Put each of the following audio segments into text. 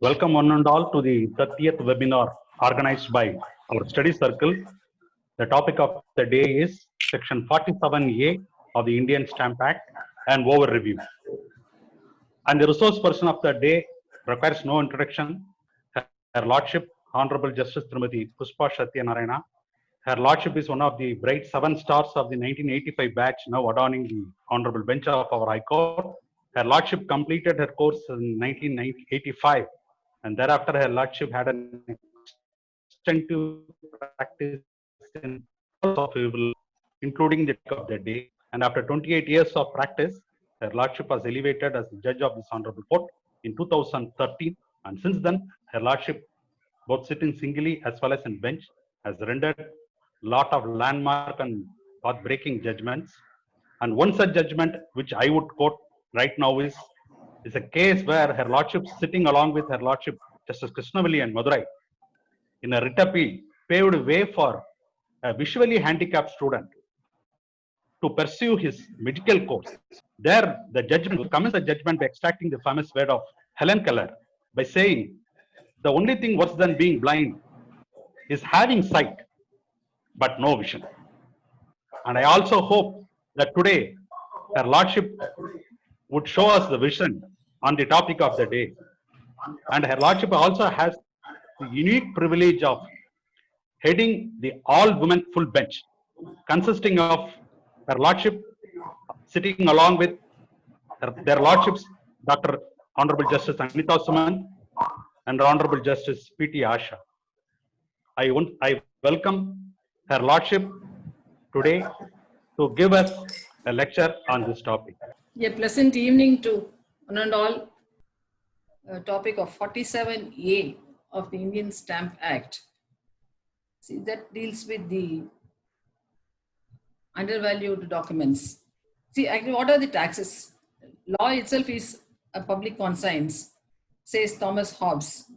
Welcome one and all to the 30th webinar organized by our study circle. The topic of the day is Section 47A of the Indian Stamp Act and overreview. And the resource person of the day requires no introduction. Her Lordship, Honorable Justice Srimati Puspa Satyanarayana. Her Lordship is one of the bright 7 stars of the 1985 batch now adorning the Honorable Bench of our High Court. Her Lordship completed her course in 1985 and thereafter her Lordship had an extensive practice in of evil, including the topic of the day. And after 28 years of practice, her Lordship was elevated as the judge of this Honorable Court in 2013. And since then, her Lordship, both sitting singly as well as in bench, has rendered lot of landmark and path-breaking judgments. And one such judgment, which I would quote right now, is a case where Her Lordship, sitting along with Her Lordship Justice Krishnavalli and Madurai, in a writ appeal, paved way for a visually handicapped student to pursue his medical course. There, the judgment commenced the judgment by extracting the famous word of Helen Keller by saying, "The only thing worse than being blind is having sight but no vision." And I also hope that today Her Lordship would show us the vision on the topic of the day. And Her Lordship also has the unique privilege of heading the all-women full bench, consisting of Her Lordship sitting along with their Lordships, Dr. Honorable Justice Anita Suman and Honorable Justice P.T. Asha. I welcome Her Lordship today to give us a lecture on this topic. A pleasant evening to one and all. Topic of 47A of the Indian Stamp Act. See, that deals with the undervalued documents. See, actually, what are the taxes? Law itself is a public conscience, says Thomas Hobbes.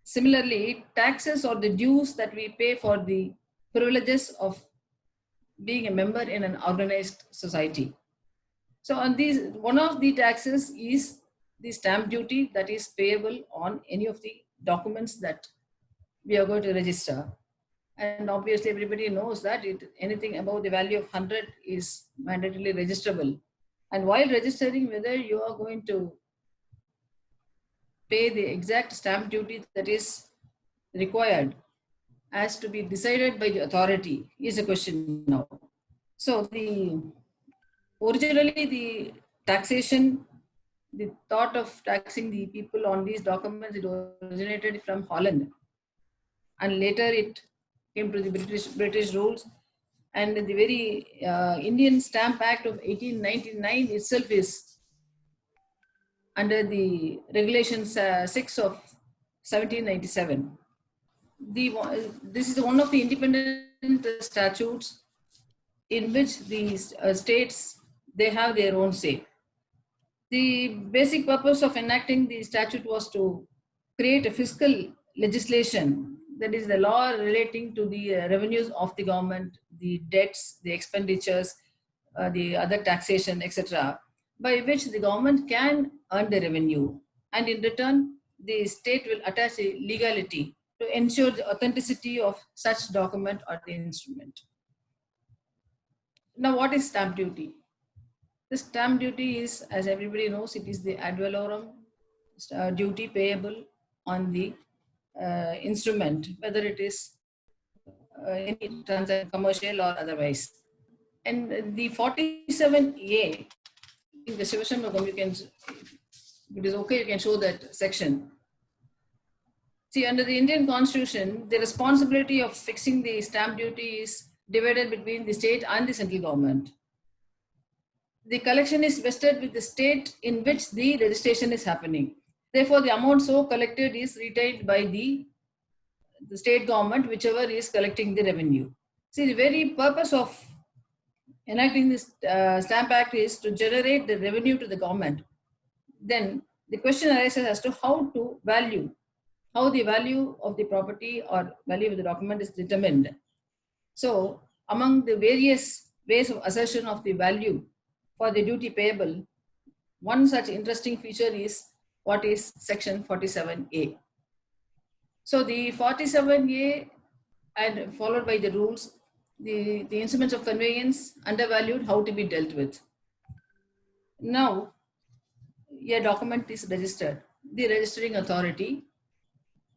Similarly, taxes are the dues that we pay for the privileges of being a member in an organized society. So on these, one of the taxes is the stamp duty that is payable on any of the documents that we are going to register. And obviously everybody knows that anything above the value of 100 is mandatorily registrable. And while registering, whether you are going to pay the exact stamp duty that is required has to be decided by the authority is a question now. So originally the taxation, the thought of taxing the people on these documents, it originated from Holland, and later it came to the British rules, and the very Indian Stamp Act of 1899 itself is under the regulations 6 of 1797. This is one of the independent statutes in which the states, they have their own say. The basic purpose of enacting the statute was to create a fiscal legislation, that is the law relating to the revenues of the government, the debts, the expenditures, the other taxation, etc., by which the government can earn the revenue. And in return, the state will attach a legality to ensure the authenticity of such document or the instrument. Now, what is stamp duty? The stamp duty is, as everybody knows, it is the ad valorem duty payable on the instrument, whether it is any transaction, commercial or otherwise. And the 47A, in the Shivashan Magam, you can, if it is okay, you can show that section. See, under the Indian Constitution, the responsibility of fixing the stamp duty is divided between the state and the central government. The collection is vested with the state in which the registration is happening. Therefore, the amount so collected is retained by the state government, whichever is collecting the revenue. See, the very purpose of enacting this Stamp Act is to generate the revenue to the government. Then the question arises as to how the value of the property or value of the document is determined. So, among the various ways of assertion of the value for the duty payable, one such interesting feature is what is Section 47A. So the 47A and followed by the rules, the instruments of conveyance undervalued, how to be dealt with. Now, a document is registered. The registering authority,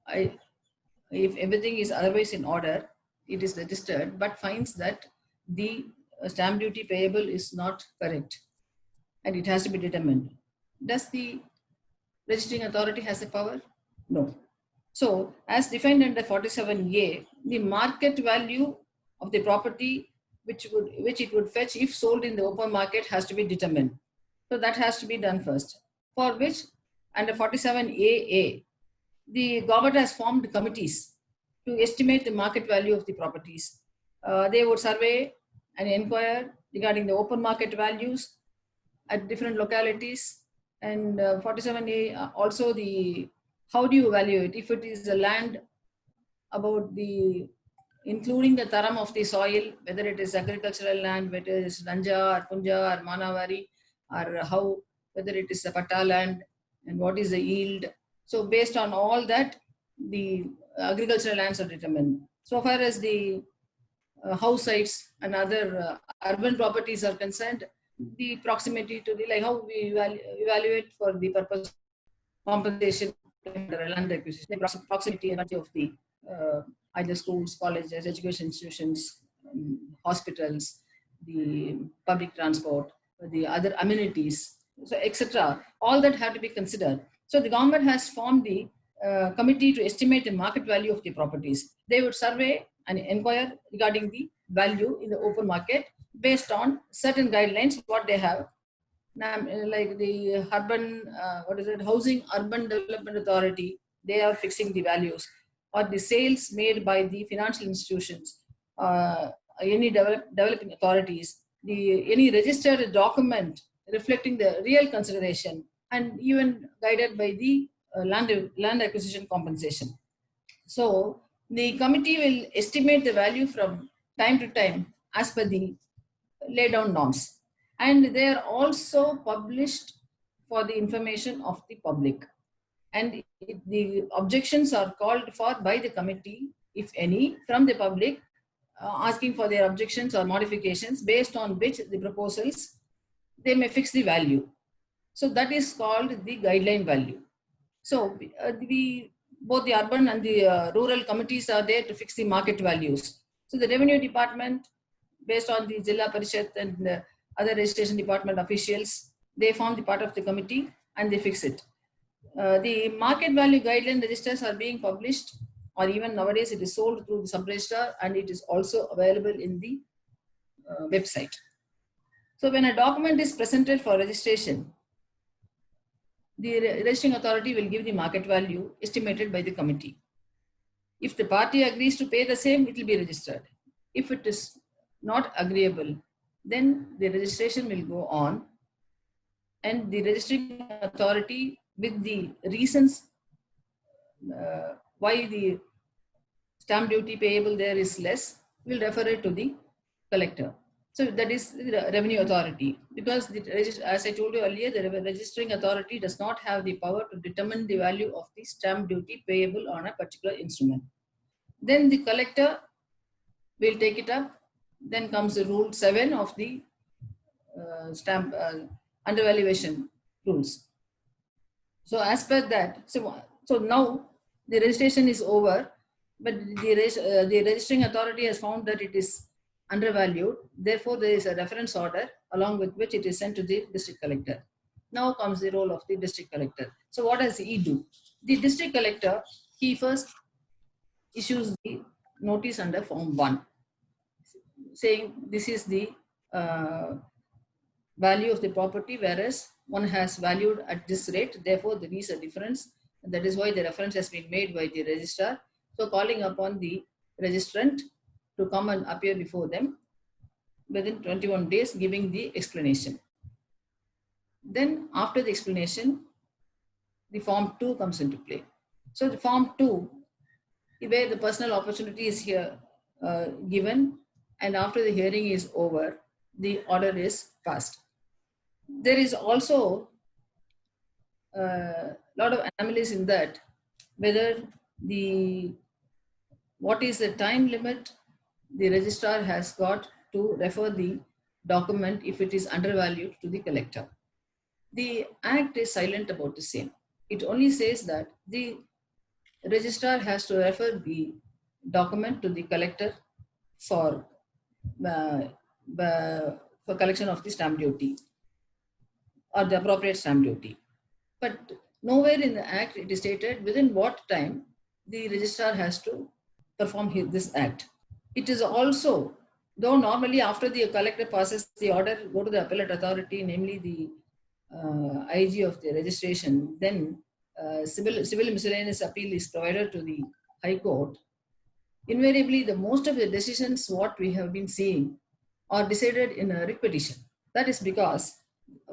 if everything is otherwise in order, it is registered, but finds that the stamp duty payable is not correct and it has to be determined. Does the registering authority has the power? No. So, as defined under 47A, the market value of the property which it would fetch if sold in the open market has to be determined. So that has to be done first. For which, under 47AA, the government has formed committees to estimate the market value of the properties. They would survey and inquire regarding the open market values at different localities. And 47A also the how do you evaluate if it is a land about the including the taram of the soil, whether it is agricultural land, whether it is Nanja or Punja or Manavari, or how whether it is a Patta land and what is the yield. So based on all that, the agricultural lands are determined. So far as the house sites and other urban properties are concerned, the proximity to the, like how we evaluate for the purpose of compensation land acquisition, proximity of the either schools, colleges, education institutions, hospitals, the public transport, the other amenities, so etc. All that have to be considered. So the government has formed the committee to estimate the market value of the properties. They would survey and inquire regarding the value in the open market based on certain guidelines what they have, like the urban housing urban development authority. They are fixing the values, or the sales made by the financial institutions, any developing authorities, any registered document reflecting the real consideration, and even guided by the land acquisition compensation. So the committee will estimate the value from time to time as per the laid down norms, and they are also published for the information of the public. And the objections are called for by the committee, if any, from the public, asking for their objections or modifications, based on which the proposals they may fix the value. So that is called the guideline value. So both the urban and the rural committees are there to fix the market values. So the revenue department, based on the Jilla Parishad and other registration department officials, they form the part of the committee and they fix it. The market value guideline registers are being published, or even nowadays it is sold through the sub-register, and it is also available in the website. So when a document is presented for registration, the registering authority will give the market value estimated by the committee. If the party agrees to pay the same, it will be registered. If it is not agreeable, then the registration will go on, and the registering authority, with the reasons why the stamp duty payable there is less, will refer it to the collector. So that is the revenue authority, because as I told you earlier, the registering authority does not have the power to determine the value of the stamp duty payable on a particular instrument. Then the collector will take it up. Then comes the rule 7 of the stamp undervaluation rules. So as per that, so now the registration is over, but the registering authority has found that it is undervalued. Therefore, there is a reference order along with which it is sent to the district collector. Now comes the role of the district collector. So what does he do? The district collector, he first issues the notice under Form 1, saying this is the value of the property, whereas one has valued at this rate. Therefore, there is a difference. And that is why the reference has been made by the registrar. So calling upon the registrant to come and appear before them within 21 days, giving the explanation. Then after the explanation, the Form 2 comes into play. So the Form 2, where the personal opportunity is here given, and after the hearing is over, the order is passed. There is also a lot of anomalies in that, whether what is the time limit the registrar has got to refer the document if it is undervalued to the collector. The Act is silent about the same. It only says that the registrar has to refer the document to the collector for uh, for collection of the stamp duty or the appropriate stamp duty. But nowhere in the Act it is stated within what time the registrar has to perform this act. It is also, though normally after the collector passes the order, go to the appellate authority, namely the IG of the registration, then civil miscellaneous appeal is provided to the High Court. Invariably, the most of the decisions what we have been seeing are decided in a writ petition. That is because,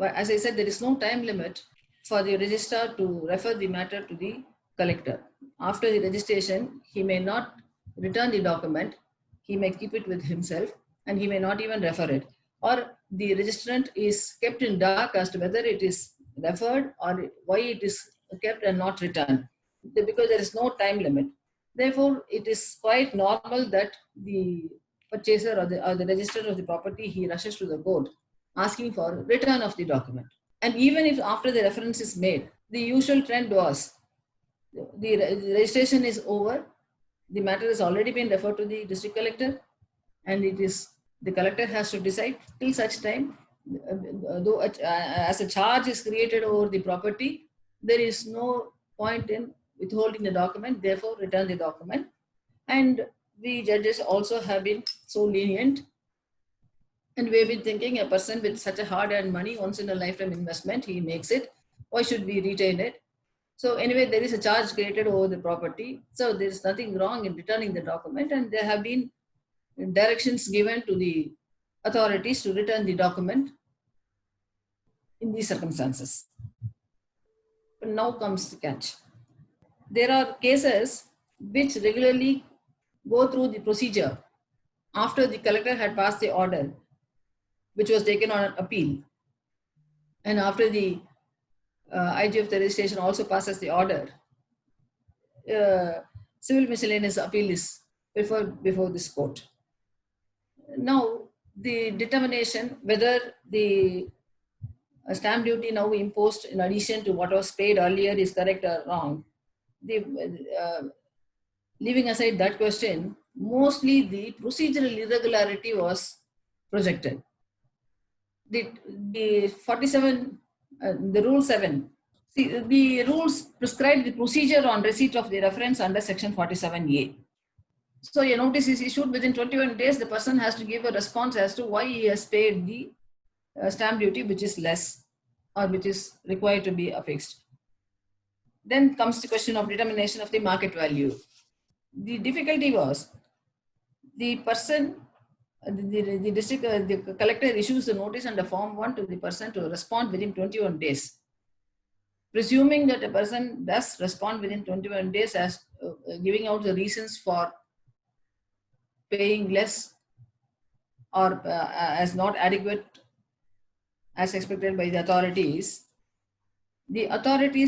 as I said, there is no time limit for the registrar to refer the matter to the collector. After the registration, he may not return the document, he may keep it with himself, and he may not even refer it. Or the registrant is kept in dark as to whether it is referred or why it is kept and not returned, because there is no time limit. Therefore, it is quite normal that the purchaser or the registrar of the property, he rushes to the court asking for return of the document. And even if after the reference is made, the usual trend was the registration is over, the matter has already been referred to the district collector, and it is the collector has to decide till such time, though as a charge is created over the property, there is no point in withholding the document, therefore return the document. And the judges also have been so lenient, and we have been thinking a person with such a hard-earned money, once in a lifetime investment, he makes it, why should we retain it? So anyway, there is a charge created over the property, so there is nothing wrong in returning the document, and there have been directions given to the authorities to return the document in these circumstances. But now comes the catch. There are cases which regularly go through the procedure after the collector had passed the order, which was taken on appeal, and after the IG of the registration also passes the order, civil miscellaneous appeal is preferred before this court. Now, the determination whether the stamp duty now imposed in addition to what was paid earlier is correct or wrong, leaving aside that question, mostly the procedural irregularity was projected. The 47, the Rule 7, see, the rules prescribe the procedure on receipt of the reference under Section 47A. So a notice is issued within 21 days, the person has to give a response as to why he has paid the stamp duty which is less or which is required to be affixed. Then comes the question of determination of the market value. The difficulty was the person, the district, the collector issues the notice under Form 1 to the person to respond within 21 days. Presuming that a person does respond within 21 days as giving out the reasons for paying less or as not adequate as expected by the authorities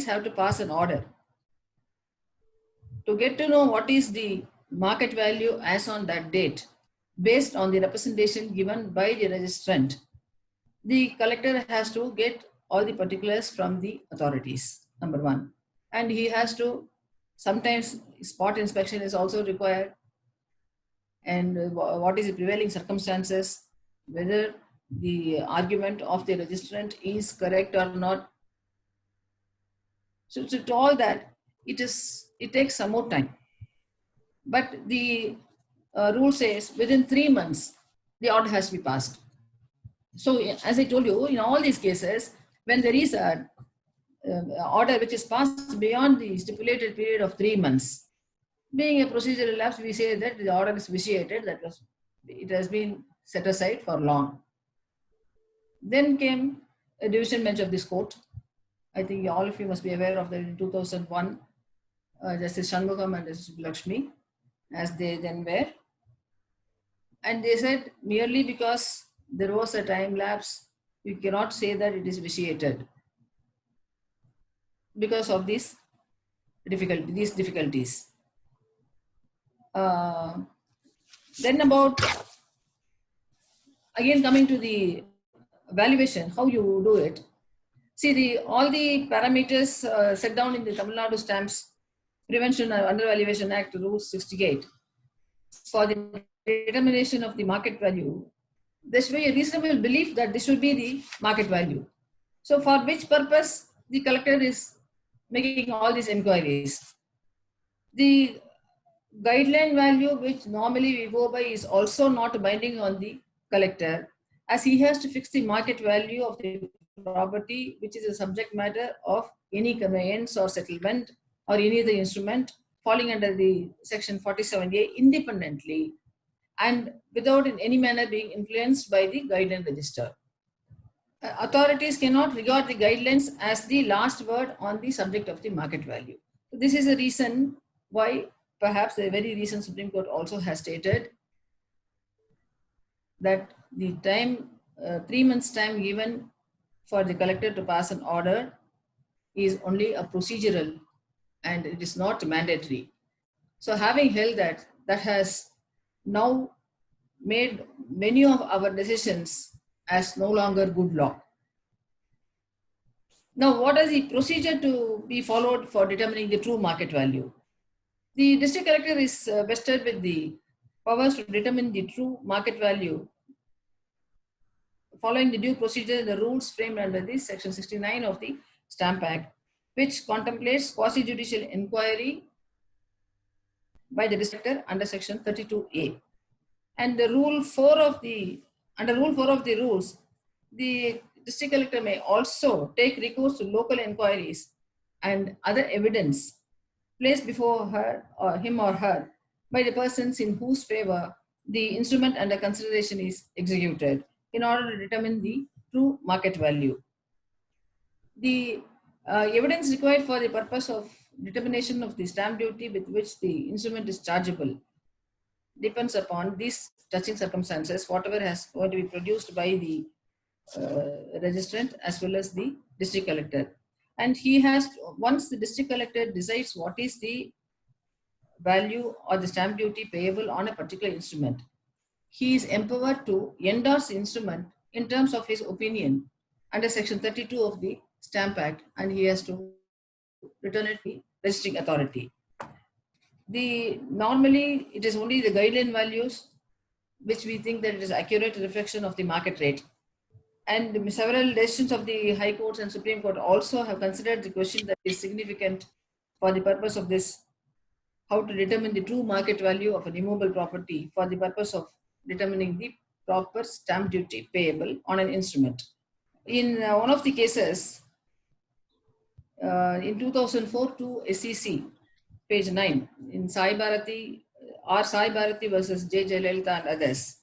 have to pass an order to get to know what is the market value as on that date based on the representation given by the registrant. The collector has to get all the particulars from the authorities, number one. And he has to, sometimes spot inspection is also required. And what is the prevailing circumstances, whether the argument of the registrant is correct or not. So to all that, it takes some more time. But the rule says within 3 months, the order has to be passed. So as I told you, in all these cases, when there is an order which is passed beyond the stipulated period of 3 months, being a procedural lapse, we say that the order is vitiated, it has been set aside for long. Then came a division bench of this court. I think all of you must be aware of that in 2001, Justice Shanmugam and Justice Lakshmi, as they then were. And they said merely because there was a time lapse, you cannot say that it is vitiated because of these difficulties. Then about, again coming to the valuation, how you do it. See, all the parameters set down in the Tamil Nadu Stamps Prevention and Undervaluation Act Rule 68 for the determination of the market value. There should be a reasonable belief that this should be the market value. So for which purpose the collector is making all these inquiries. The guideline value which normally we go by is also not binding on the collector, as he has to fix the market value of the property, which is a subject matter of any conveyance or settlement or any other instrument falling under the section 47A independently and without in any manner being influenced by the guideline register. Authorities cannot regard the guidelines as the last word on the subject of the market value. So this is a reason why perhaps the very recent Supreme Court also has stated that the time, 3 months time given for the collector to pass an order is only a procedural and it is not mandatory. So having held that, that has now made many of our decisions as no longer good law. Now, what is the procedure to be followed for determining the true market value? The district collector is vested with the powers to determine the true market value following the due procedure in the rules framed under the section 69 of the Stamp Act, which contemplates quasi-judicial inquiry by the district collector under section 32A. And the rule 4 of the, under rule 4 of the rules, the district collector may also take recourse to local inquiries and other evidence placed before her or him or her by the persons in whose favor the instrument under consideration is executed in order to determine the true market value. The evidence required for the purpose of determination of the stamp duty with which the instrument is chargeable depends upon these touching circumstances, whatever has going to be produced by the registrant as well as the district collector. And he has, once the district collector decides what is the value or the stamp duty payable on a particular instrument, he is empowered to endorse the instrument in terms of his opinion under section 32 of the Stamp Act, and he has to return it to the registering authority. Normally it is only the guideline values which we think that it is accurate reflection of the market rate. And several decisions of the High Courts and Supreme Court also have considered the question that is significant for the purpose of this, how to determine the true market value of an immovable property for the purpose of determining the proper stamp duty payable on an instrument. In one of the cases, in 2004 to SEC, page 9, in Sai Bharati, R. Sai Bharati versus J. Jayalalitha and others,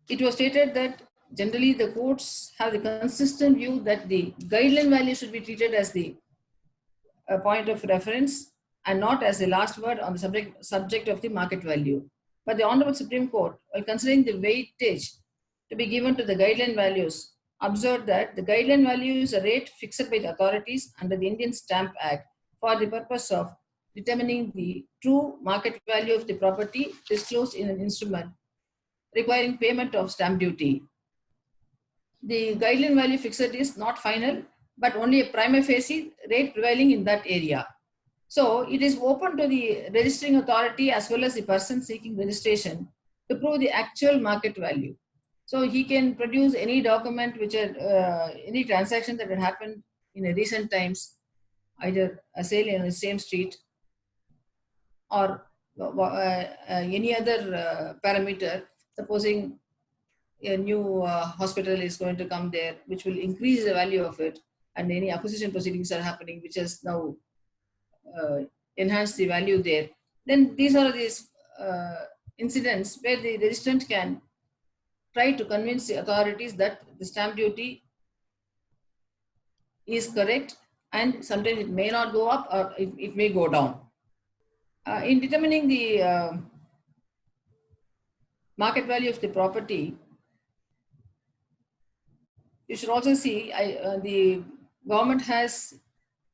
it was stated that generally the courts have the consistent view that the guideline value should be treated as the point of reference and not as the last word on the subject of the market value. But the Honorable Supreme Court, while considering the weightage to be given to the guideline values, observed that the guideline value is a rate fixed by the authorities under the Indian Stamp Act for the purpose of determining the true market value of the property disclosed in an instrument requiring payment of stamp duty. The guideline value fixed is not final, but only a prima facie rate prevailing in that area. So it is open to the registering authority as well as the person seeking registration to prove the actual market value. So he can produce any document which any transaction that had happened in a recent times, either a sale in the same street or any other parameter. Supposing a new hospital is going to come there, which will increase the value of it, and any acquisition proceedings are happening, which has now enhanced the value there. Then these are these incidents where the registrant can try to convince the authorities that the stamp duty is correct, and sometimes it may not go up or it may go down. In determining the market value of the property, you should also see the government has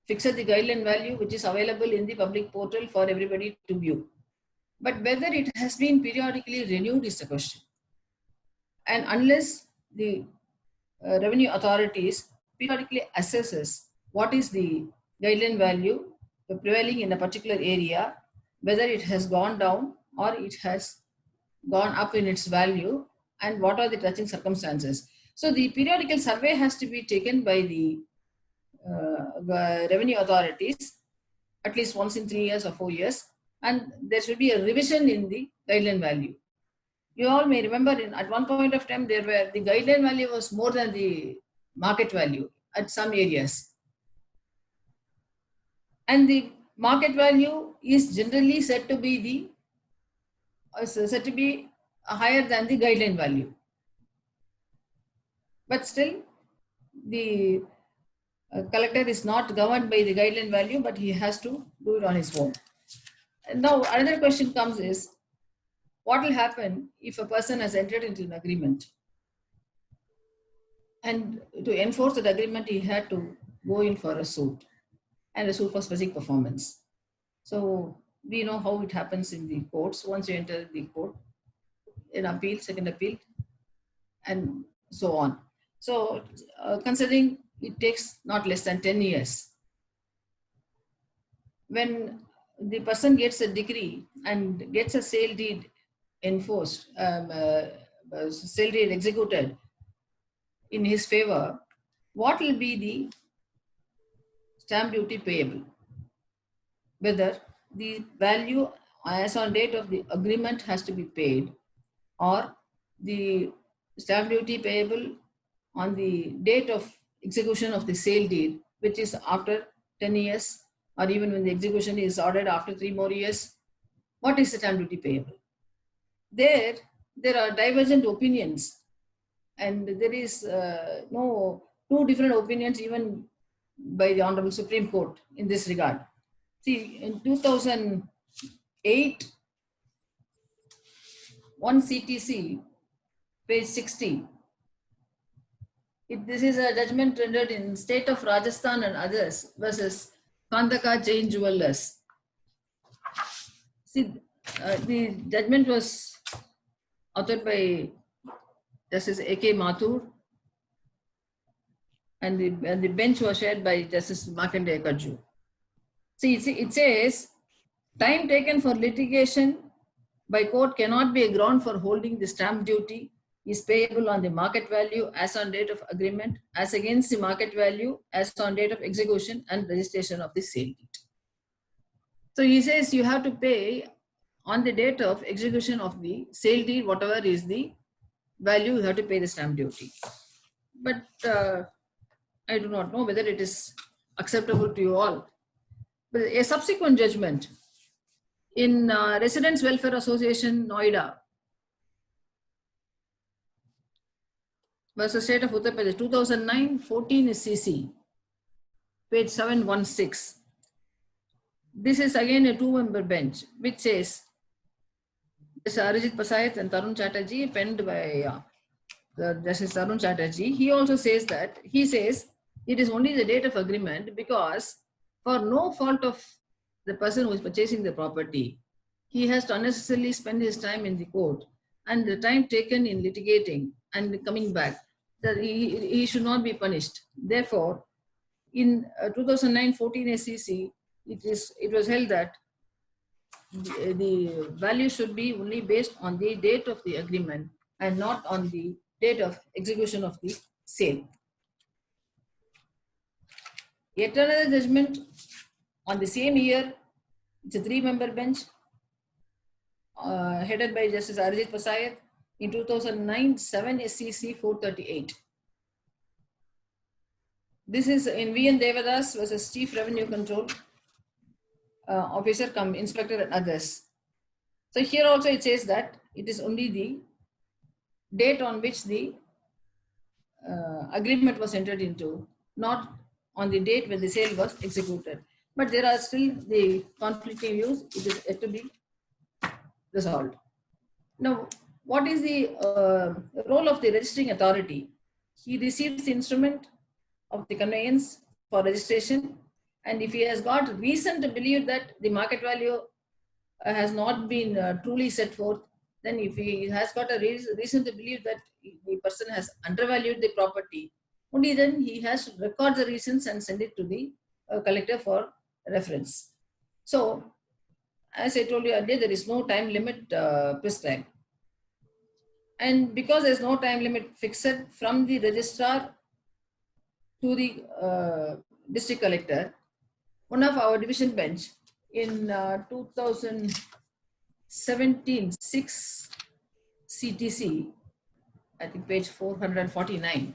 fixed the guideline value which is available in the public portal for everybody to view. But whether it has been periodically renewed is the question. And unless the revenue authorities periodically assesses what is the guideline value prevailing in a particular area, whether it has gone down or it has gone up in its value, and what are the touching circumstances. So the periodical survey has to be taken by the revenue authorities at least once in 3 years or 4 years, and there should be a revision in the guideline value. You all may remember at one point of time the guideline value was more than the market value at some areas. And the market value is generally said to be higher than the guideline value. But still, the collector is not governed by the guideline value, but he has to do it on his own. And now another question comes is, what will happen if a person has entered into an agreement? And to enforce that agreement, he had to go in for a suit, and a suit for specific performance. So we know how it happens in the courts. Once you enter the court, an appeal, second appeal, and so on. So considering it takes not less than 10 years. When the person gets a decree and gets a sale deed enforced, sale deed executed in his favor, what will be the stamp duty payable? Whether the value as on date of the agreement has to be paid, or the stamp duty payable on the date of execution of the sale deed, which is after 10 years, or even when the execution is ordered after 3 more years. What is the stamp duty payable? There are divergent opinions, and there is no two different opinions even by the Honorable Supreme Court in this regard. See, in 2008, 1 CTC, page 60, this is a judgment rendered in State of Rajasthan and others versus Kandaka Jain Jewellers. See, the judgment was authored by Justice A.K. Mathur, and the bench was chaired by Justice Markandeya Kajju. See, it says, time taken for litigation by court cannot be a ground for holding the stamp duty is payable on the market value as on date of agreement as against the market value as on date of execution and registration of the sale deed. So he says you have to pay on the date of execution of the sale deed, whatever is the value, you have to pay the stamp duty. But I do not know whether it is acceptable to you all. But a subsequent judgment in Residents Welfare Association, Noida, versus State of Uttar Pradesh, 2009, 14 is CC, page 716. This is again a 2-member bench, which says, this Arijit Pasayat and Tarun Chatterjee, penned by Justice Tarun Chatterjee. He also says that, he says, it is only the date of agreement because for no fault of the person who is purchasing the property, he has to unnecessarily spend his time in the court, and the time taken in litigating and coming back, that he should not be punished. Therefore, in 2009-14 SCC, it was held that the value should be only based on the date of the agreement and not on the date of execution of the sale. Yet another judgment on the same year, it's a 3-member bench headed by Justice Arijit Pasayat in 2009, 7 SCC 438. This is in V.N. Devadas versus Chief Revenue Control Officer cum Inspector and others. So here also it says that it is only the date on which the agreement was entered into, not on the date when the sale was executed. But there are still the conflicting views. It is yet to be resolved. Now, what is the role of the registering authority? He receives the instrument of the conveyance for registration And if he has got reason to believe that the market value has not been truly set forth, then if he has got a reason to believe that the person has undervalued the property, only then he has to record the reasons and send it to the collector for reference. So, as I told you earlier, there is no time limit prescribed. And because there is no time limit fixed from the registrar to the district collector, one of our division bench in 2017, 6 CTC, I think page 449.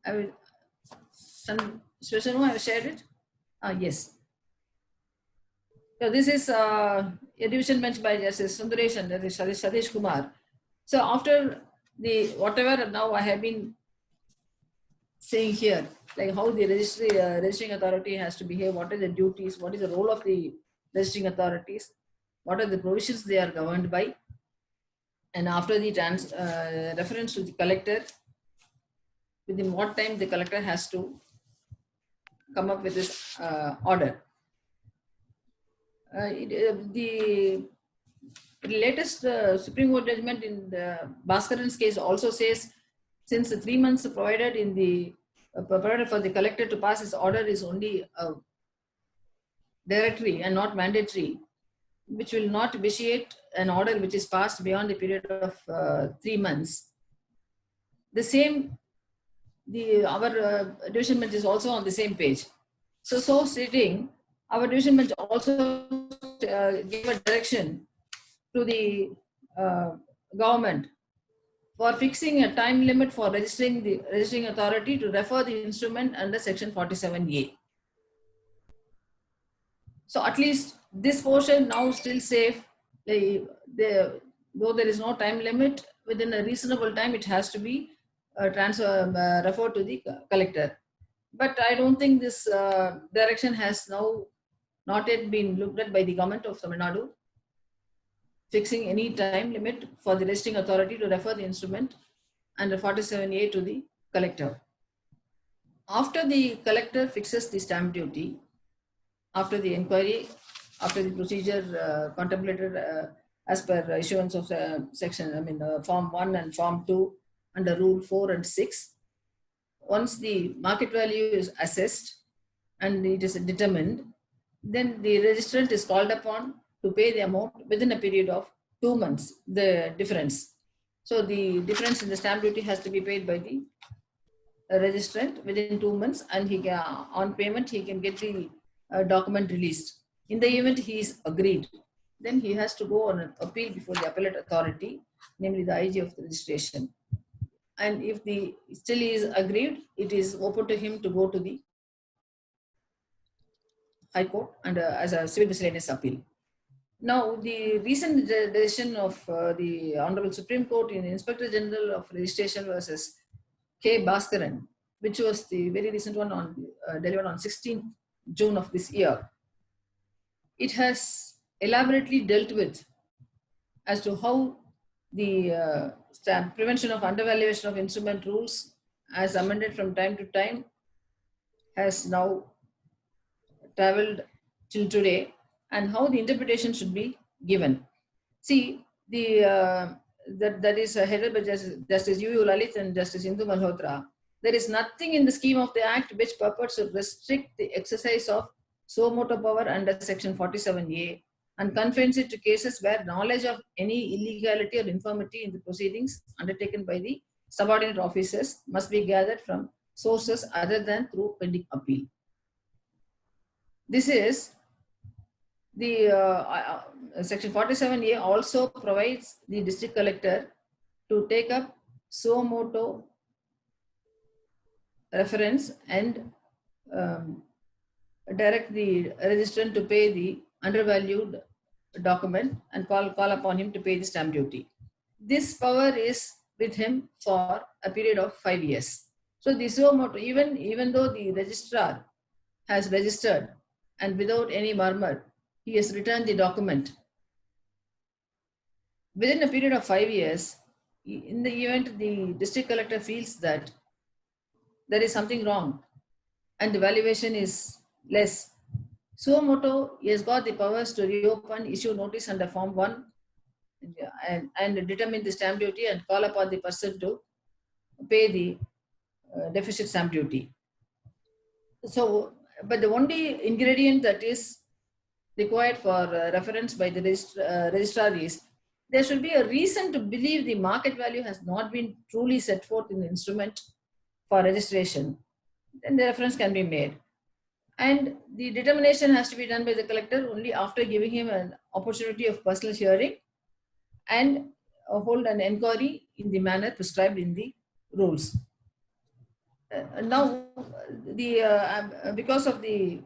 I will, Sweshanu, I have shared it. Yes. So this is a division bench by Justice Sundaresh and Satish Kumar. So after the whatever now I have been saying here, like how the registering authority has to behave, what are the duties, what is the role of the registering authorities, what are the provisions they are governed by, and after the reference to the collector, within what time the collector has to come up with this order. The latest Supreme Court judgment in the Bhaskaran's case also says, since the 3 months provided in the provided for the collector to pass his order is only directory and not mandatory, which will not vitiate an order which is passed beyond the period of 3 months. The same, our division bench is also on the same page. So stating, our division bench also gave a direction to the government for fixing a time limit for registering authority to refer the instrument under section 47A. So at least this portion now still safe. Though there is no time limit, within a reasonable time it has to be referred to the collector. But I don't think this direction has now not yet been looked at by the government of Tamil Nadu, fixing any time limit for the registering authority to refer the instrument under 47A to the collector. After the collector fixes the stamp duty, after the inquiry, after the procedure contemplated as per issuance of Form 1 and Form 2 under Rule 4 and 6, once the market value is assessed and it is determined, then the registrant is called upon to pay the amount within a period of 2 months, the difference. So the difference in the stamp duty has to be paid by the registrant within 2 months, and he can, on payment he can get the document released. In the event he is agreed, then he has to go on an appeal before the appellate authority, namely the IG of the registration. And if the still is agreed, it is open to him to go to the High Court and as a civil miscellaneous appeal. Now, the recent decision of the Honorable Supreme Court in Inspector General of Registration versus K. Bhaskaran, which was the very recent one on delivered on 16th June of this year, it has elaborately dealt with as to how the prevention of undervaluation of instrument rules, as amended from time to time, has now traveled till today, and how the interpretation should be given. See, that is headed by Justice U. Lalit and Justice Indu Malhotra. There is nothing in the scheme of the Act which purports to restrict the exercise of suo motu power under Section 47A and confines it to cases where knowledge of any illegality or infirmity in the proceedings undertaken by the subordinate officers must be gathered from sources other than through pending appeal. This is the Section 47A also provides the district collector to take up suo motu reference and direct the registrant to pay the undervalued document and call upon him to pay the stamp duty. This power is with him for a period of 5 years. So the suo motu, even though the registrar has registered and without any murmur, he has returned the document, within a period of 5 years, in the event the district collector feels that there is something wrong and the valuation is less. Suo motu has got the powers to reopen, issue notice under Form 1 and determine the stamp duty and call upon the person to pay the deficit stamp duty. So, but the only ingredient that is required for reference by the registrar is there should be a reason to believe the market value has not been truly set forth in the instrument for registration. Then the reference can be made. And the determination has to be done by the collector only after giving him an opportunity of personal hearing and hold an inquiry in the manner prescribed in the rules. Now, because of the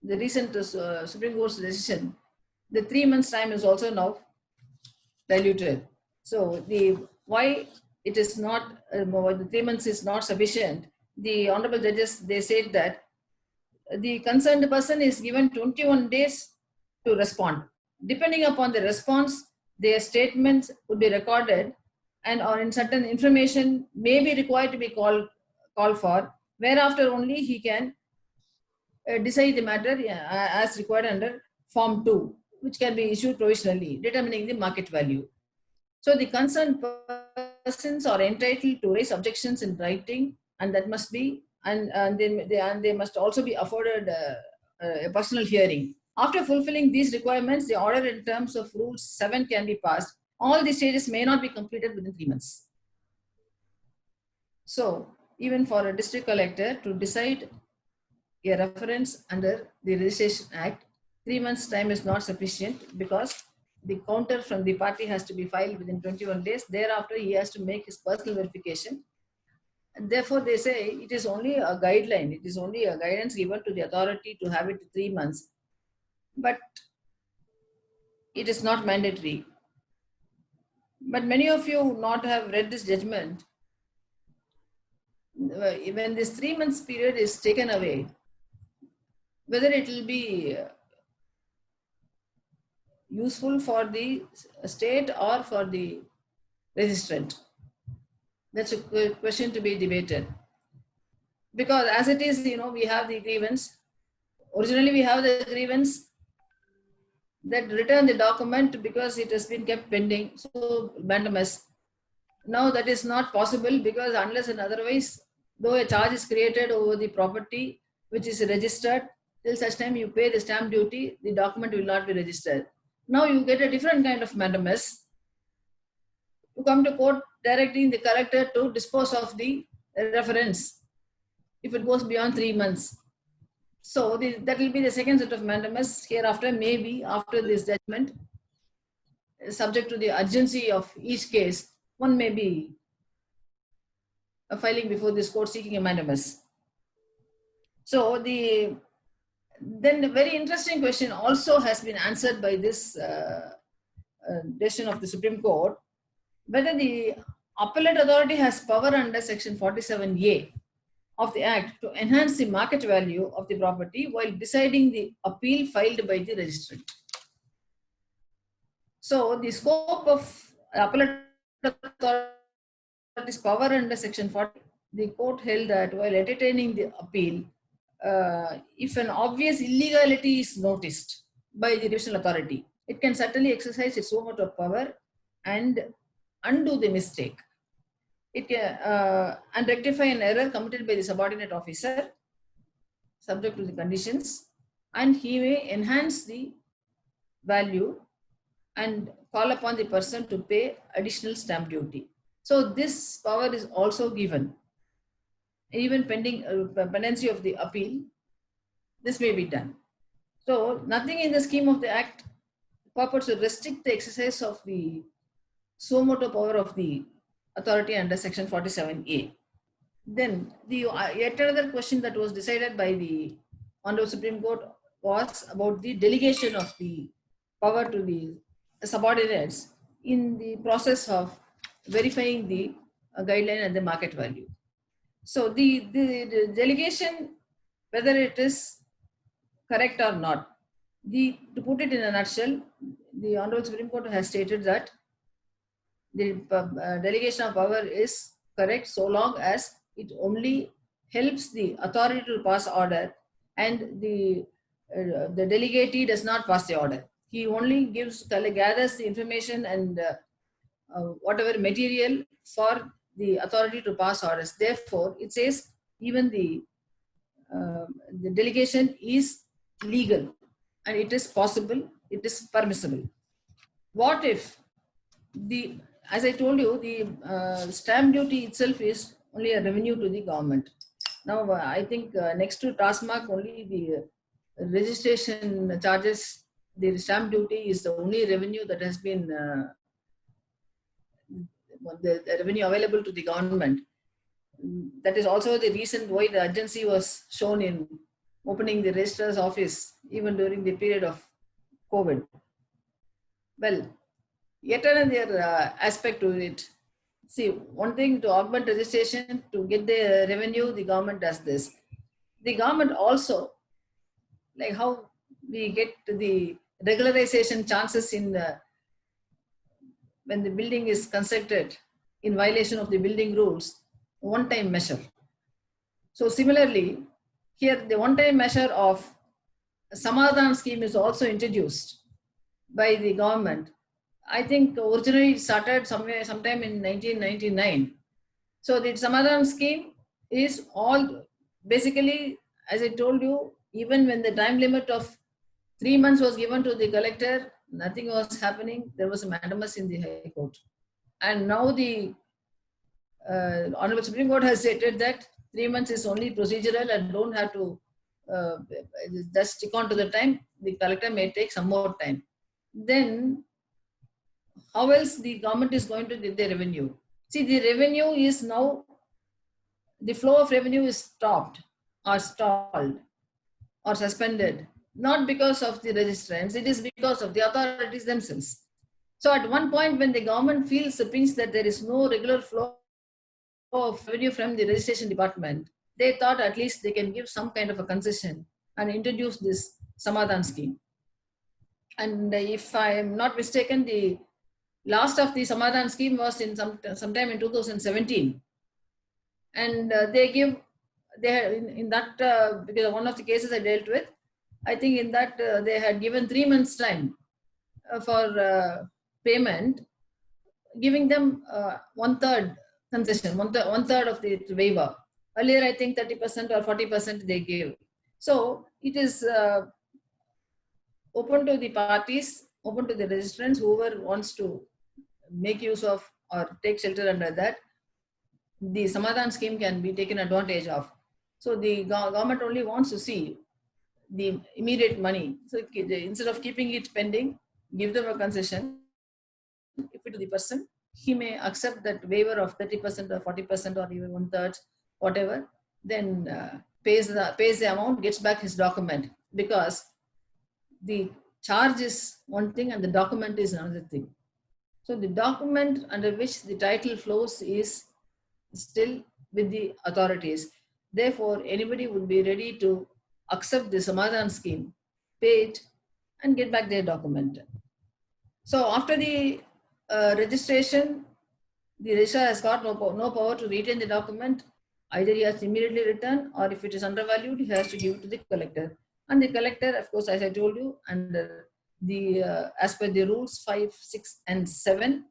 recent Supreme Court's decision, the 3 months time is also now diluted. So why it is not the 3 months is not sufficient. The honorable judges, they said that the concerned person is given 21 days to respond. Depending upon the response, their statements would be recorded and or in certain information may be required to be called for, whereafter only he can decide the matter as required under Form 2, which can be issued provisionally, determining the market value. So the concerned persons are entitled to raise objections in writing, and that must be, and they must also be afforded a personal hearing. After fulfilling these requirements, the order in terms of Rule 7 can be passed. All the stages may not be completed within 3 months. So, even for a district collector to decide a reference under the Registration Act, 3 months time is not sufficient because the counter from the party has to be filed within 21 days. Thereafter, he has to make his personal verification. And therefore, they say it is only a guideline. It is only a guidance given to the authority to have it 3 months. But it is not mandatory. But many of you not have read this judgment. When this 3 months period is taken away, whether it will be useful for the state or for the registrant, that's a question to be debated. Because as it is, we have the grievance. Originally, we have the grievance that return the document because it has been kept pending. So, mandamus. Now that is not possible because unless and otherwise, though a charge is created over the property which is registered, till such time you pay the stamp duty, the document will not be registered. Now you get a different kind of mandamus. You come to court directing the collector to dispose of the reference if it goes beyond 3 months. So that will be the second set of mandamus. Hereafter, maybe after this judgment, subject to the urgency of each case, one may be filing before this court seeking a mandamus. So then the very interesting question also has been answered by this decision of the Supreme Court, whether the appellate authority has power under section 47A of the Act to enhance the market value of the property while deciding the appeal filed by the registrant. So the scope of appellate authority's power under section 40, the court held that while entertaining the appeal, if an obvious illegality is noticed by the divisional authority, it can certainly exercise its own power and undo the mistake. It can and rectify an error committed by the subordinate officer, subject to the conditions, and he may enhance the value and call upon the person to pay additional stamp duty. So this power is also given. Even pending pendency of the appeal, this may be done. So nothing in the scheme of the Act purports to restrict the exercise of the suo motu power of the authority under section 47A. Then yet another question that was decided by the Honorable Supreme Court was about the delegation of the power to the subordinates in the process of verifying the guideline and the market value. So the delegation, whether it is correct or not, to put it in a nutshell, the Honorable Supreme Court has stated that the delegation of power is correct so long as it only helps the authority to pass order and the delegatee does not pass the order. He only gathers the information and whatever material for the authority to pass orders. Therefore, it says even the delegation is legal and it is possible, it is permissible. What if as I told you, the stamp duty itself is only a revenue to the government. Now, I think next to TASMAC, only the registration charges, the stamp duty is the only revenue that has been the revenue available to the government. That is also the reason why the urgency was shown in opening the registrar's office even during the period of COVID. Well, yet another aspect to it. See, one thing, to augment registration, to get the revenue, the government does this. The government also, like how we get the regularization chances in when the building is constructed in violation of the building rules, one-time measure. So similarly, here the one-time measure of Samadhan scheme is also introduced by the government. I think originally it started sometime in 1999. So the Samadhan scheme is all basically, as I told you, even when the time limit of 3 months was given to the collector, nothing was happening. There was a mandamus in the High Court. And now the Honorable Supreme Court has stated that 3 months is only procedural and don't have to just stick on to the time. The collector may take some more time. Then how else the government is going to get the revenue? See, the revenue is now, the flow of revenue is stopped or stalled or suspended, not because of the registrants, it is because of the authorities themselves. So at one point when the government feels the pinch that there is no regular flow of revenue from the registration department, they thought at least they can give some kind of a concession and introduce this Samadhan scheme. And if I am not mistaken, the last of the Samadhan scheme was in sometime in 2017. And in that, because one of the cases I dealt with, I think in that they had given 3 months time for payment, giving them 1/3 concession, one third of the waiver. Earlier, I think 30% or 40% they gave. So it is open to the parties, open to the registrants, whoever wants to make use of or take shelter under that, the Samadhan scheme can be taken advantage of. So the government only wants to see the immediate money. So instead of keeping it pending, give them a concession. If it to the person, he may accept that waiver of 30% or 40% or even 1/3, whatever, then pays the amount, gets back his document, because the charge is one thing and the document is another thing. So the document under which the title flows is still with the authorities. Therefore, anybody would be ready to accept the Samadhan scheme, pay it, and get back their document. So after the registration, the registrar has got no power to retain the document. Either he has to immediately return, or if it is undervalued, he has to give it to the collector. And the collector, of course, as I told you, under the as per the rules 5, 6, and 7,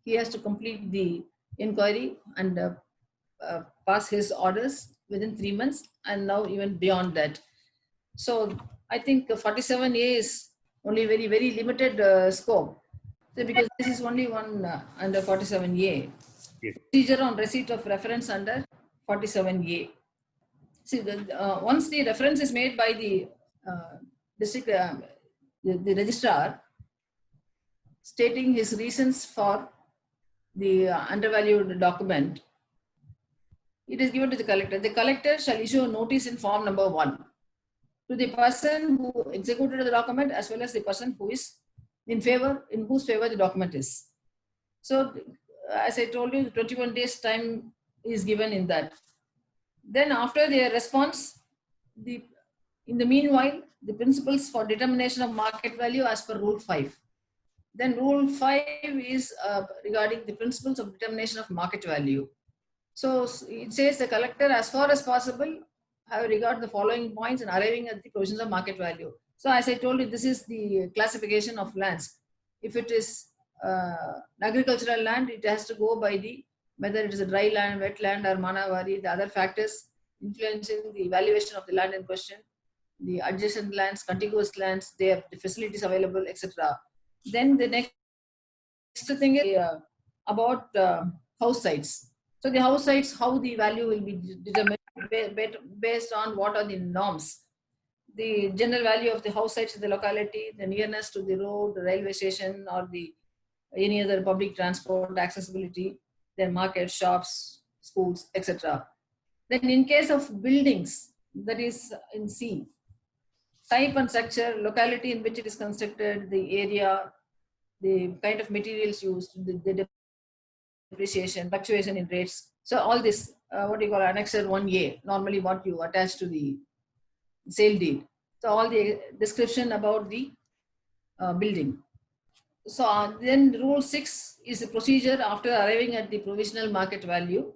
he has to complete the inquiry and pass his orders within 3 months, and now even beyond that. So I think 47A is only very, very limited scope. So because this is only one under 47A. Yes. Procedure on receipt of reference under 47A. See, once the reference is made by the district, the registrar, stating his reasons for the undervalued document, it is given to the collector. The collector shall issue a notice in form number 1 to the person who executed the document, as well as the person who is in whose favor the document is. So, as I told you, 21 days time is given in that. Then after their response, in the meanwhile, the principles for determination of market value as per Rule 5. Then Rule 5 is regarding the principles of determination of market value. So it says the collector, as far as possible, have regard the following points and arriving at the provisions of market value. So as I told you, this is the classification of lands. If it is agricultural land, it has to go by the whether it is a dry land, wet land, or Manavari, the other factors influencing the valuation of the land in question, the adjacent lands, contiguous lands, their the facilities available, etc. Then the next thing is about house sites. So the house sites, how the value will be determined based on what are the norms. The general value of the house sites in the locality, the nearness to the road, the railway station, or the any other public transport accessibility, then market, shops, schools, etc. Then in case of buildings, that is in C, type and structure, locality in which it is constructed, the area, the kind of materials used, the depreciation, fluctuation in rates. So all this, what you call Annexure 1A, normally what you attach to the sale deed. So all the description about the building. So then rule 6 is a procedure after arriving at the provisional market value.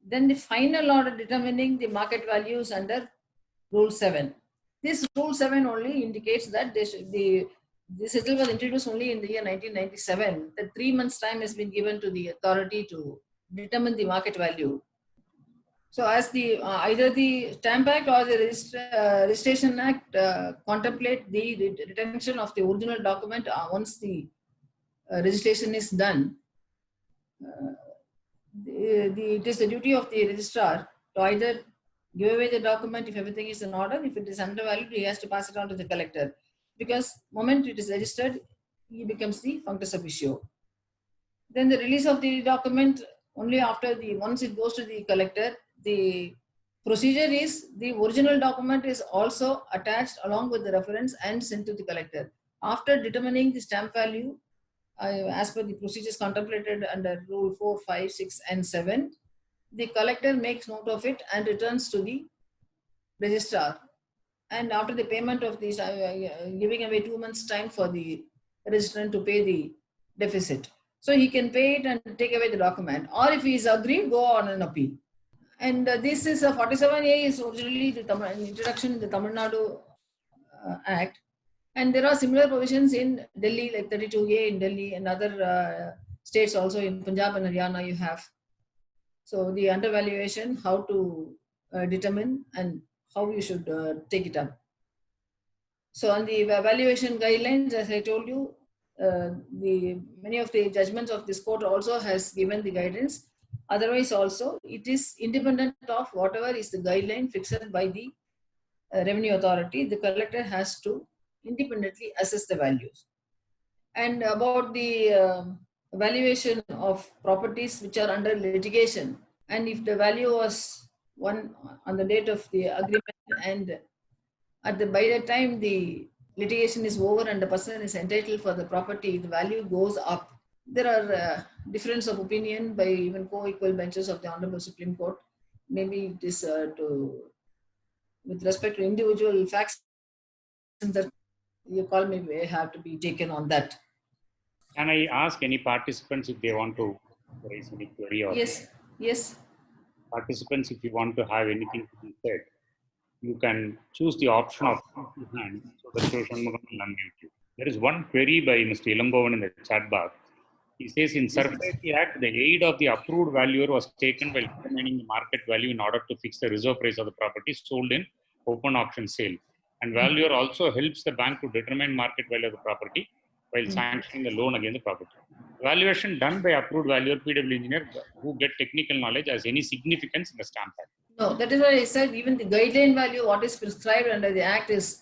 Then the final order determining the market values under rule 7. This rule 7 only indicates that this settle was introduced only in the year 1997. That 3 months time has been given to the authority to determine the market value. So as the either the Stamp Act or the Registration Act contemplate the retention of the original document once the registration is done. It is the duty of the registrar to either give away the document if everything is in order. If it is undervalued, he has to pass it on to the collector. Because moment it is registered, he becomes the functus officio. Then the release of the document only after once it goes to the collector. The procedure is the original document is also attached along with the reference and sent to the collector. After determining the stamp value, as per the procedures contemplated under Rule 4, 5, 6, and 7, the collector makes note of it and returns to the registrar. And after the payment of these, giving away 2 months time for the registrant to pay the deficit. So he can pay it and take away the document. Or if he is agreed, go on an appeal. And this is 47A is originally the introduction in the Tamil Nadu Act. And there are similar provisions in Delhi, like 32A in Delhi and other states also in Punjab and Haryana you have. So the undervaluation, how to determine and how you should take it up. So on the valuation guidelines, as I told you, many of the judgments of this court also has given the guidance. Otherwise also, it is independent of whatever is the guideline fixed by the revenue authority. The collector has to independently assess the values. And about the valuation of properties which are under litigation, and if the value was one on the date of the agreement and by the time the litigation is over and the person is entitled for the property, the value goes up. There are difference of opinion by even co-equal benches of the Honorable Supreme Court. Maybe it is with respect to individual facts that you call may have to be taken on that. Can I ask any participants if they want to raise any query? Or Yes. Participants, if you want to have anything to be said, you can choose the option of hand so that Shanmugam will unmute you. There is one query by Mr. Ilambovan in the chat box. He says in SARFAESI Act, the aid of the approved valuer was taken while determining the market value in order to fix the reserve price of the property sold in open auction sale. And valuer also helps the bank to determine market value of the property while sanctioning the loan against the property. Valuation done by approved valuer, PW engineer, who get technical knowledge, has any significance in the Stamp Act? No, that is why I said even the guideline value, what is prescribed under the Act is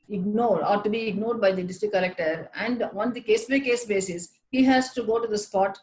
ignored or to be ignored by the district collector. And on the case-by-case basis, he has to go to the spot,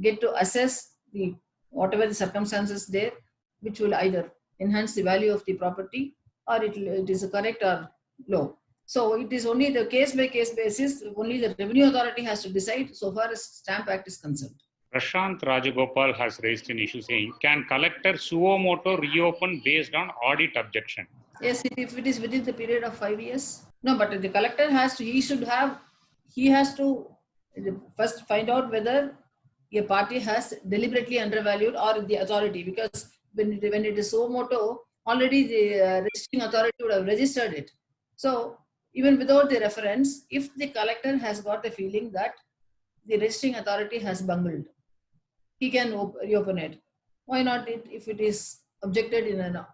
get to assess the whatever the circumstances there, which will either enhance the value of the property or it is correct or low. So it is only the case-by-case basis, only the revenue authority has to decide so far as Stamp Act is concerned. Prashant Rajagopal has raised an issue saying, can collector suo motu reopen based on audit objection? Yes, if it is within the period of 5 years. No, but the collector has to, he has to first find out whether a party has deliberately undervalued or the authority, because when it is suo motu, already the registering authority would have registered it. So even without the reference, if the collector has got the feeling that the registering authority has bungled, he can reopen it. Why not if it is objected in an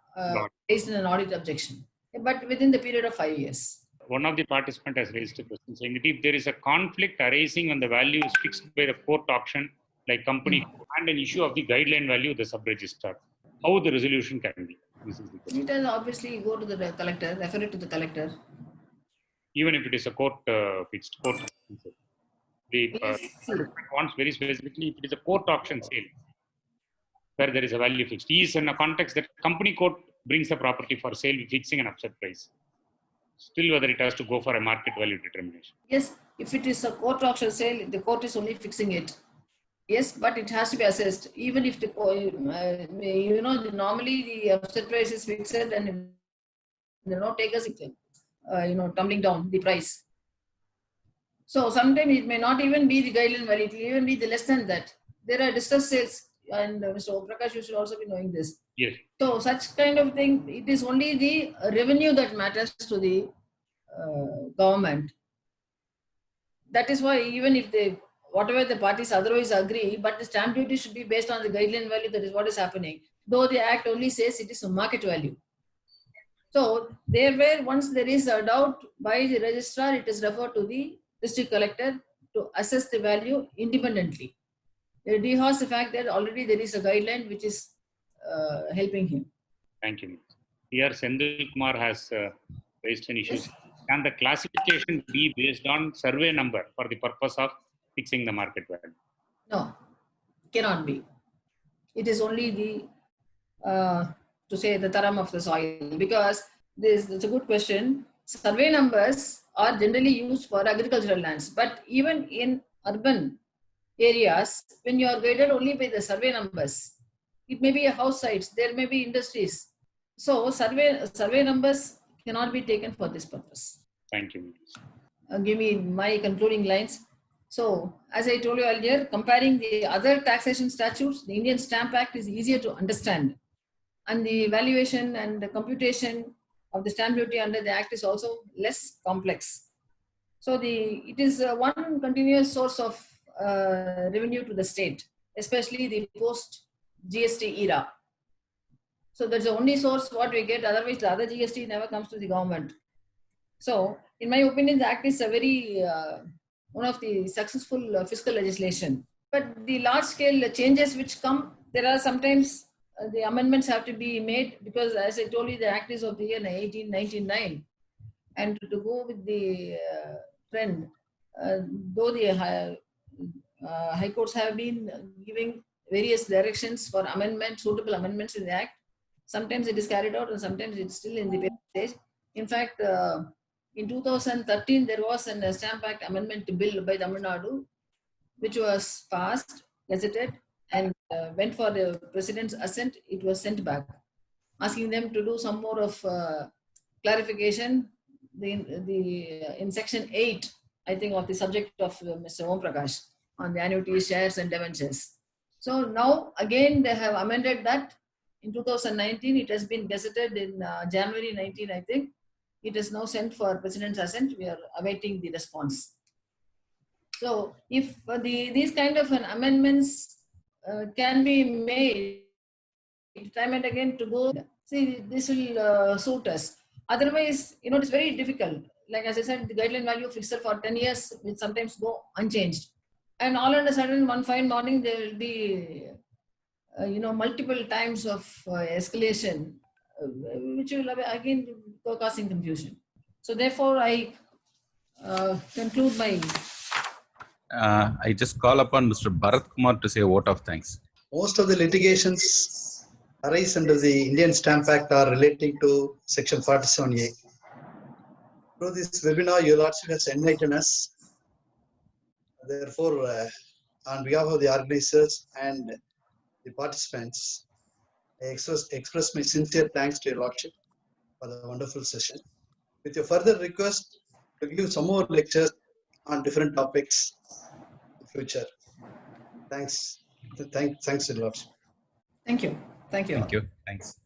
based in an audit objection, but within the period of 5 years. One of the participants has raised a question saying that if there is a conflict arising when the value is fixed by the court auction, like company, and an issue of the guideline value of the sub-registrar, how the resolution can be? This is the question. It will obviously go to the collector, refer it to the collector. Even if it is a court fixed court. The participant wants very specifically, if it is a court auction sale, where there is a value fixed. He is in a context that company court brings the property for sale, fixing an upset price. Still, whether it has to go for a market value determination. Yes, if it is a court auction sale, the court is only fixing it. Yes, but it has to be assessed. Even if the normally the upset price is fixed and takers tumbling down the price. So sometimes it may not even be the guideline value, it will even be the less than that. There are distress sales, and Mr. Om Prakash, you should also be knowing this. Yes. So such kind of thing, it is only the revenue that matters to the government. That is why even if whatever the parties otherwise agree, but the stamp duty should be based on the guideline value, that is what is happening. Though the act only says it is a market value. So once there is a doubt by the registrar, it is referred to the district collector to assess the value independently. It rehearse the fact that already there is a guideline which is helping him. Thank you. Here, Sendil Kumar has raised an issue. Yes. Can the classification be based on survey number for the purpose of fixing the market value? No, cannot be. It is only the taram of the soil, because it's a good question. Survey numbers are generally used for agricultural lands, but even in urban areas, when you are guided only by the survey numbers, it may be a house sites, there may be industries. So survey numbers cannot be taken for this purpose. Thank you. Give me my concluding lines. So, as I told you earlier, comparing the other taxation statutes, the Indian Stamp Act is easier to understand. And the valuation and the computation of the stamp duty under the Act is also less complex. So, it is one continuous source of revenue to the state, especially the post-GST era. So, that's the only source what we get, otherwise the other GST never comes to the government. So, in my opinion, the Act is a very one of the successful fiscal legislation. But the large-scale changes which come, there are sometimes the amendments have to be made, because as I told you, the Act is of the year 1899. And to go with the trend, though the high courts have been giving various directions for suitable amendments in the Act, sometimes it is carried out and sometimes it's still in the paper stage. In fact, in 2013, there was a Stamp Act amendment bill by Tamil Nadu, which was passed, gazetted, and went for the president's assent. It was sent back, asking them to do some more of clarification. In section 8, I think, of the subject of Mr. Om Prakash on the annuities, shares, and debentures. So now again they have amended that. In 2019, it has been gazetted in January 19, I think. It is now sent for President's assent. We are awaiting the response. So, if these kind of amendments can be made time and again to go, see, this will suit us. Otherwise, it's very difficult. Like as I said, the guideline value fixed for 10 years will sometimes go unchanged. And all of a sudden, one fine morning, there will be, multiple times of escalation, which will again go causing confusion. So therefore, I conclude my... I just call upon Mr. Bharat Kumar to say a vote of thanks. Most of the litigations arise under the Indian Stamp Act are relating to Section 47A. Through this webinar, your Lordship has enlightened us. Therefore, on behalf of the organizers and the participants, I express my sincere thanks to your Lordship for the wonderful session. With your further request to give some more lectures on different topics in future. Thanks. Thanks, your Lordship. Thank you. Thank you. Thank you. Thanks.